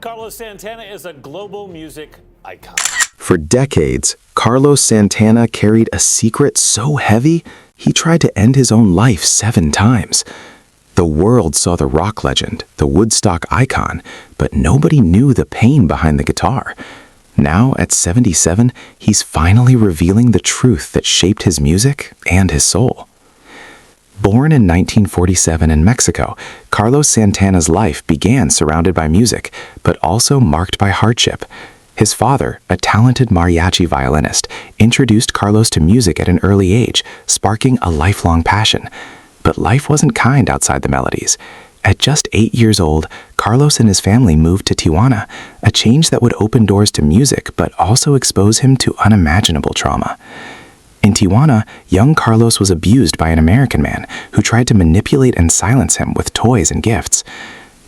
Carlos Santana is a global music icon. For decades, Carlos Santana carried a secret so heavy, he tried to end his own life 7 times. The world saw the rock legend, the Woodstock icon, but nobody knew the pain behind the guitar. Now, at 77, he's finally revealing the truth that shaped his music and his soul. Born in 1947 in Mexico, Carlos Santana's life began surrounded by music, but also marked by hardship. His father, a talented mariachi violinist, introduced Carlos to music at an early age, sparking a lifelong passion. But life wasn't kind outside the melodies. At just 8 years old, Carlos and his family moved to Tijuana, a change that would open doors to music but also expose him to unimaginable trauma. In Tijuana, young Carlos was abused by an American man who tried to manipulate and silence him with toys and gifts.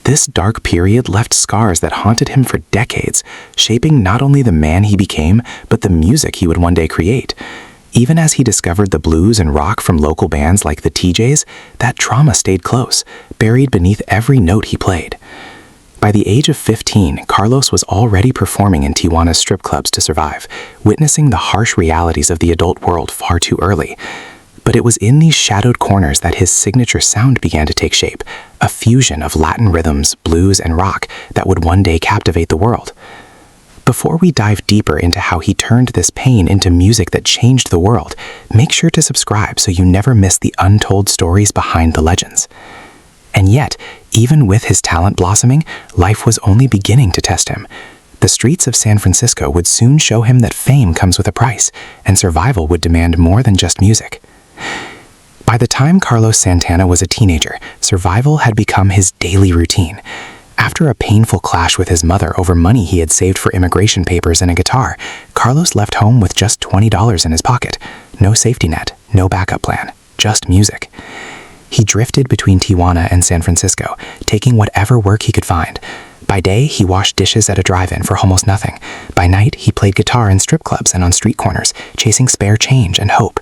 This dark period left scars that haunted him for decades, shaping not only the man he became, but the music he would one day create. Even as he discovered the blues and rock from local bands like the TJs, that trauma stayed close, buried beneath every note he played. By the age of 15, Carlos was already performing in Tijuana's strip clubs to survive, witnessing the harsh realities of the adult world far too early. But it was in these shadowed corners that his signature sound began to take shape, a fusion of Latin rhythms, blues, and rock that would one day captivate the world. Before we dive deeper into how he turned this pain into music that changed the world, make sure to subscribe so you never miss the untold stories behind the legends. And yet, even with his talent blossoming, life was only beginning to test him. The streets of San Francisco would soon show him that fame comes with a price, and survival would demand more than just music. By the time Carlos Santana was a teenager, survival had become his daily routine. After a painful clash with his mother over money he had saved for immigration papers and a guitar, Carlos left home with just $20 in his pocket. No safety net, no backup plan, just music. He drifted between Tijuana and San Francisco, taking whatever work he could find. By day, he washed dishes at a drive-in for almost nothing. By night, he played guitar in strip clubs and on street corners, chasing spare change and hope.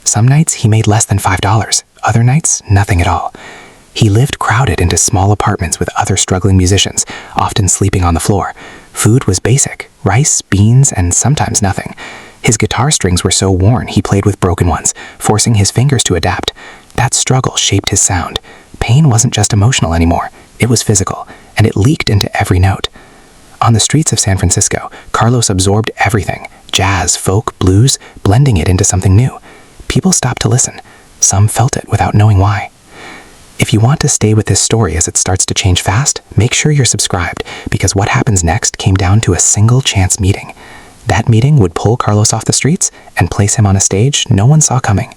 Some nights, he made less than $5. Other nights, nothing at all. He lived crowded into small apartments with other struggling musicians, often sleeping on the floor. Food was basic: rice, beans, and sometimes nothing. His guitar strings were so worn he played with broken ones, forcing his fingers to adapt. That struggle shaped his sound. Pain wasn't just emotional anymore, it was physical, and it leaked into every note. On the streets of San Francisco, Carlos absorbed everything: jazz, folk, blues, blending it into something new. People stopped to listen. Some felt it without knowing why. If you want to stay with this story as it starts to change fast, make sure you're subscribed, because what happens next came down to a single chance meeting. That meeting would pull Carlos off the streets and place him on a stage no one saw coming.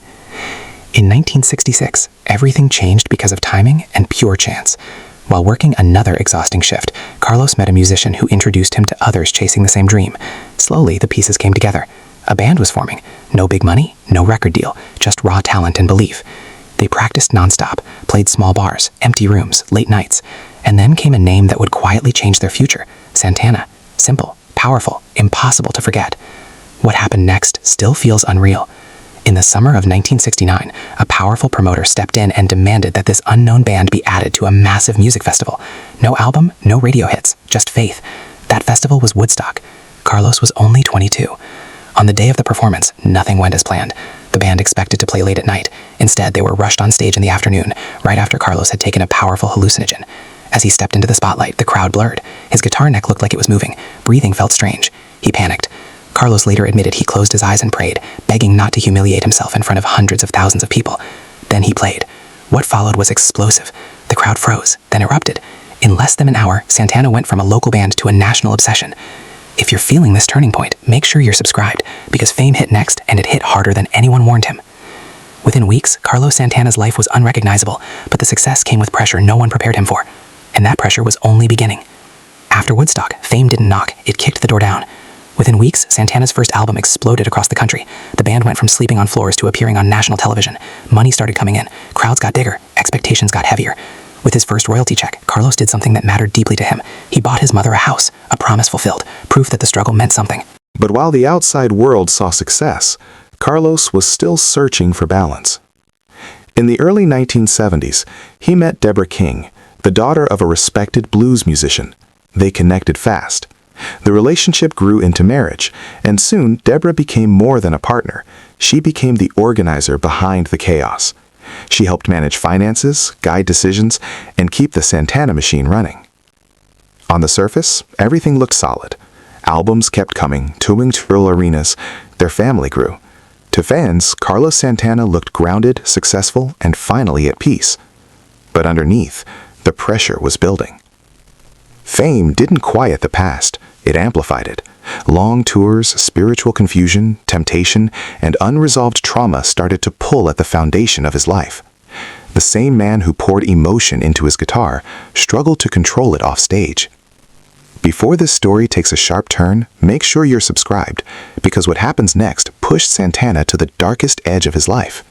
In 1966, everything changed because of timing and pure chance. While working another exhausting shift, Carlos met a musician who introduced him to others chasing the same dream. Slowly, the pieces came together. A band was forming. No big money, no record deal, just raw talent and belief. They practiced nonstop, played small bars, empty rooms, late nights, and then came a name that would quietly change their future: Santana. Simple, powerful, impossible to forget. What happened next still feels unreal. In the summer of 1969, a powerful promoter stepped in and demanded that this unknown band be added to a massive music festival. No album, no radio hits, just faith. That festival was Woodstock. Carlos was only 22. On the day of the performance, nothing went as planned. The band expected to play late at night. Instead, they were rushed on stage in the afternoon, right after Carlos had taken a powerful hallucinogen. As he stepped into the spotlight, the crowd blurred. His guitar neck looked like it was moving. Breathing felt strange. He panicked. Carlos later admitted he closed his eyes and prayed, begging not to humiliate himself in front of hundreds of thousands of people. Then he played. What followed was explosive. The crowd froze, then erupted. In less than an hour, Santana went from a local band to a national obsession. If you're feeling this turning point, make sure you're subscribed, because fame hit next, and it hit harder than anyone warned him. Within weeks, Carlos Santana's life was unrecognizable, but the success came with pressure no one prepared him for. And that pressure was only beginning. After Woodstock, fame didn't knock, it kicked the door down. Within weeks, Santana's first album exploded across the country. The band went from sleeping on floors to appearing on national television. Money started coming in, crowds got bigger, expectations got heavier. With his first royalty check, Carlos did something that mattered deeply to him. He bought his mother a house, a promise fulfilled, proof that the struggle meant something. But while the outside world saw success, Carlos was still searching for balance. In the early 1970s, he met Deborah King, the daughter of a respected blues musician. They connected fast. The relationship grew into marriage, and soon Deborah became more than a partner. She became the organizer behind the chaos. She helped manage finances, guide decisions, and keep the Santana machine running. On the surface, everything looked solid. Albums kept coming, touring thrill arenas. Their family grew. To fans, Carlos Santana looked grounded, successful, and finally at peace. But underneath, the pressure was building. Fame didn't quiet the past, it amplified it. Long tours, spiritual confusion, temptation, and unresolved trauma started to pull at the foundation of his life. The same man who poured emotion into his guitar struggled to control it off stage. Before this story takes a sharp turn, make sure you're subscribed, because what happens next pushed Santana to the darkest edge of his life.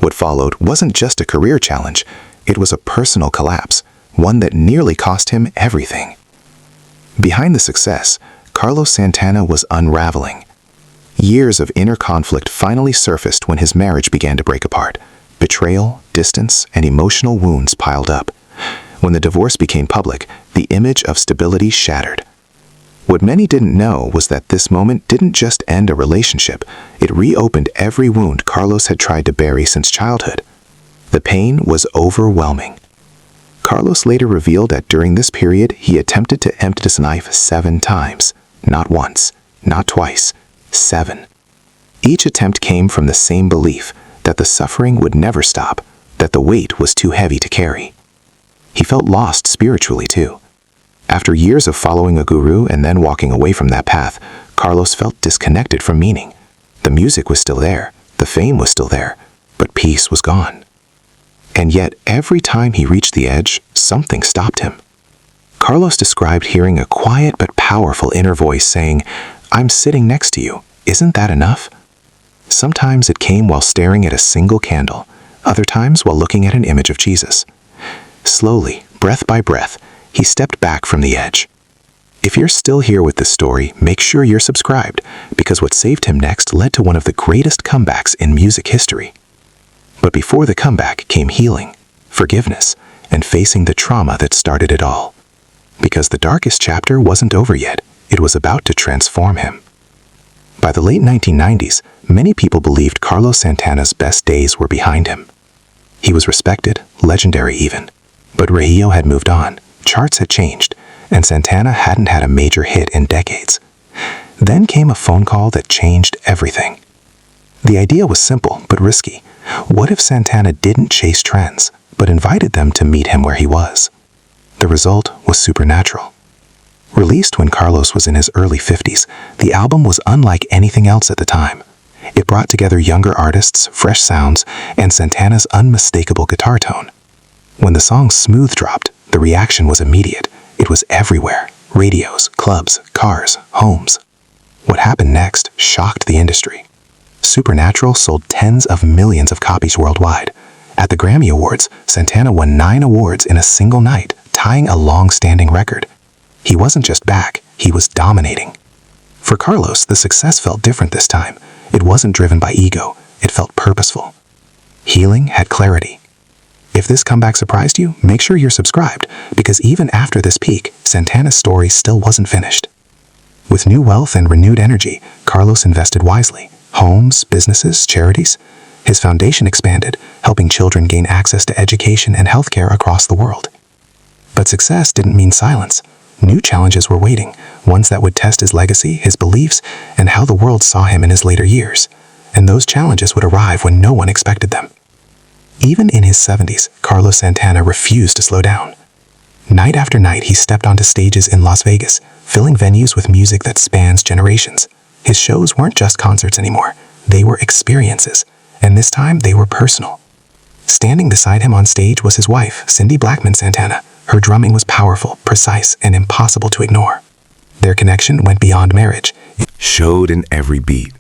What followed wasn't just a career challenge, it was a personal collapse, one that nearly cost him everything. Behind the success, Carlos Santana was unraveling. Years of inner conflict finally surfaced when his marriage began to break apart. Betrayal, distance, and emotional wounds piled up. When the divorce became public, the image of stability shattered. What many didn't know was that this moment didn't just end a relationship, it reopened every wound Carlos had tried to bury since childhood. The pain was overwhelming. Carlos later revealed that during this period, he attempted to empty his knife 7 times. Not once, not twice, 7. Each attempt came from the same belief that the suffering would never stop, that the weight was too heavy to carry. He felt lost spiritually too. After years of following a guru and then walking away from that path, Carlos felt disconnected from meaning. The music was still there, the fame was still there, but peace was gone. And yet, every time he reached the edge, something stopped him. Carlos described hearing a quiet but powerful inner voice saying, "I'm sitting next to you. Isn't that enough?" Sometimes it came while staring at a single candle, other times while looking at an image of Jesus. Slowly, breath by breath, he stepped back from the edge. If you're still here with this story, make sure you're subscribed, because what saved him next led to one of the greatest comebacks in music history. But before the comeback came healing, forgiveness, and facing the trauma that started it all. Because the darkest chapter wasn't over yet, it was about to transform him. By the late 1990s, many people believed Carlos Santana's best days were behind him. He was respected, legendary even. But radio had moved on, charts had changed, and Santana hadn't had a major hit in decades. Then came a phone call that changed everything. The idea was simple but risky. What if Santana didn't chase trends, but invited them to meet him where he was? The result was supernatural. Released when Carlos was in his early 50s, the album was unlike anything else at the time. It brought together younger artists, fresh sounds, and Santana's unmistakable guitar tone. When the song Smooth dropped, the reaction was immediate. It was everywhere: radios, clubs, cars, homes. What happened next shocked the industry. Supernatural sold tens of millions of copies worldwide. At the Grammy Awards, Santana won 9 awards in a single night, tying a long-standing record. He wasn't just back, he was dominating. For Carlos, the success felt different this time. It wasn't driven by ego, it felt purposeful. Healing had clarity. If this comeback surprised you, make sure you're subscribed, because even after this peak, Santana's story still wasn't finished. With new wealth and renewed energy, Carlos invested wisely. Homes, businesses, charities. His foundation expanded, helping children gain access to education and healthcare across the world. But success didn't mean silence. New challenges were waiting, ones that would test his legacy, his beliefs, and how the world saw him in his later years. And those challenges would arrive when no one expected them. Even in his 70s, Carlos Santana refused to slow down. Night after night, he stepped onto stages in Las Vegas, filling venues with music that spans generations. His shows weren't just concerts anymore. They were experiences, and this time they were personal. Standing beside him on stage was his wife, Cindy Blackman Santana. Her drumming was powerful, precise, and impossible to ignore. Their connection went beyond marriage. It showed in every beat.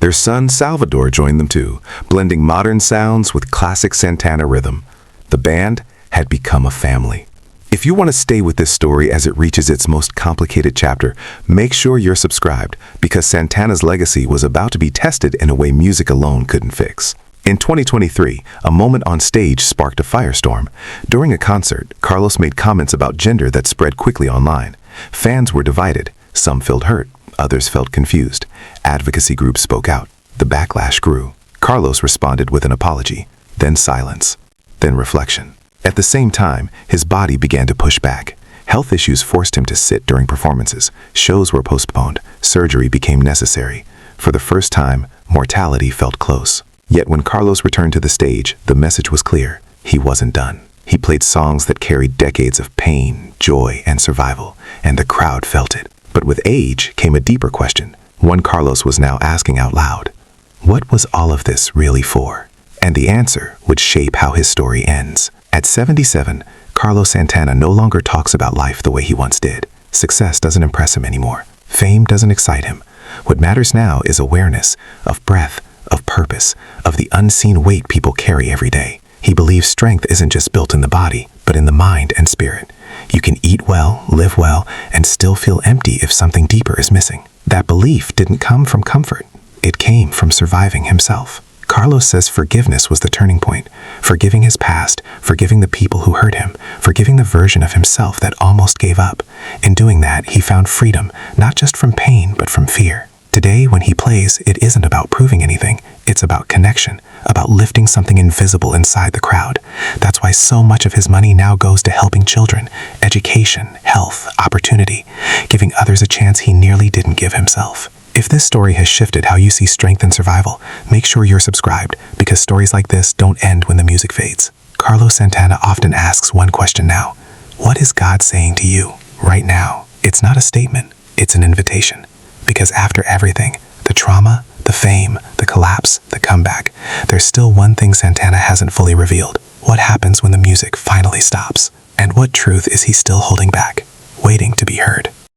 Their son Salvador joined them too, blending modern sounds with classic Santana rhythm. The band had become a family. If you want to stay with this story as it reaches its most complicated chapter, make sure you're subscribed, because Santana's legacy was about to be tested in a way music alone couldn't fix. In 2023, a moment on stage sparked a firestorm. During a concert, Carlos made comments about gender that spread quickly online. Fans were divided. Some felt hurt, others felt confused. Advocacy groups spoke out. The backlash grew. Carlos responded with an apology, then silence, then reflection. At the same time, his body began to push back. Health issues forced him to sit during performances. Shows were postponed. Surgery became necessary. For the first time, mortality felt close. Yet when Carlos returned to the stage, the message was clear. He wasn't done. He played songs that carried decades of pain, joy, and survival, and the crowd felt it. But with age came a deeper question, one Carlos was now asking out loud. What was all of this really for? And the answer would shape how his story ends. At 77, Carlos Santana no longer talks about life the way he once did. Success doesn't impress him anymore. Fame doesn't excite him. What matters now is awareness of breath, of purpose, of the unseen weight people carry every day. He believes strength isn't just built in the body, but in the mind and spirit. You can eat well, live well, and still feel empty if something deeper is missing. That belief didn't come from comfort. It came from surviving himself. Carlos says forgiveness was the turning point. Forgiving his past, forgiving the people who hurt him, forgiving the version of himself that almost gave up. In doing that, he found freedom, not just from pain, but from fear. Today, when he plays, it isn't about proving anything. It's about connection, about lifting something invisible inside the crowd. That's why so much of his money now goes to helping children, education, health, opportunity, giving others a chance he nearly didn't give himself. If this story has shifted how you see strength and survival, make sure you're subscribed, because stories like this don't end when the music fades. Carlos Santana often asks one question now. What is God saying to you right now? It's not a statement, it's an invitation. Because after everything, the trauma, the fame, the collapse, the comeback, there's still one thing Santana hasn't fully revealed. What happens when the music finally stops? And what truth is he still holding back, waiting to be heard?